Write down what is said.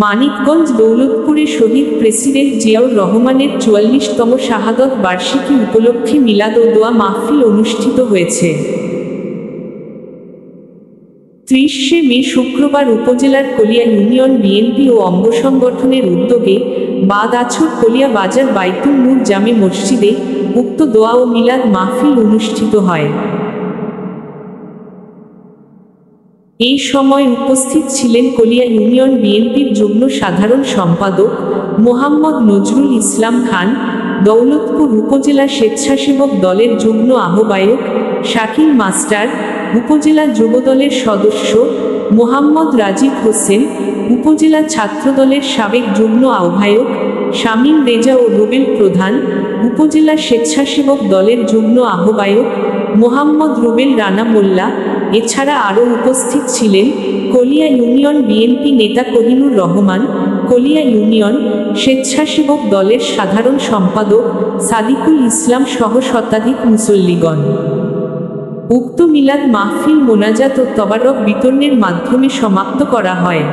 মানিকগঞ্জ দৌলতপুরে শহীদ president Ziaur রহমানের ৪৪তম শাহাদত বার্ষিকী উপলক্ষে মিলাদ ও দোয়া মাহফিল অনুষ্ঠিত হয়েছে। ৩০শে মে শুক্রবার উপজেলার কলিয়া ইউনিয়ন বিএনপি ও অঙ্গ সংগঠনের উদ্যোগে বাদ আছর কলিয়া বাজার বাইতুল নূর জামে মসজিদে উক্ত দোয়া ও মিলাদ মাহফিল অনুষ্ঠিত হয়। এই সময় উপস্থিত ছিলেন কলিয়া ইউনিয়ন বিএনপির যুগ্ম সাধারণ সম্পাদক মোহাম্মদ নজরুল ইসলাম খান, দৌলতপুর উপজেলা স্বেচ্ছাসেবক দলের যুগ্ম আহ্বায়ক শাকিল মাস্টার, উপজেলা যুবদলের সদস্য মোহাম্মদ রাজীব হোসেন, উপজেলা ছাত্রদলের সাবেক যুগ্ম আহ্বায়ক শামীম রেজা ও রুবেল প্রধান, উপজেলা স্বেচ্ছাসেবক দলের যুগ্ম আহ্বায়ক মোহাম্মদ রুবেল রানা মোল্লা। এছাড়া আরও উপস্থিত ছিলেন কলিয়া ইউনিয়ন বিএনপি নেতা কোহিনুর রহমান, কলিয়া ইউনিয়ন স্বেচ্ছাসেবক দলের সাধারণ সম্পাদক সাদিকুল ইসলাম সহ শতাধিক মুসল্লিগণ। উক্ত মিলাদ মাহফিল মোনাজাত ও তবারক বিতরণের মাধ্যমে সমাপ্ত করা হয়।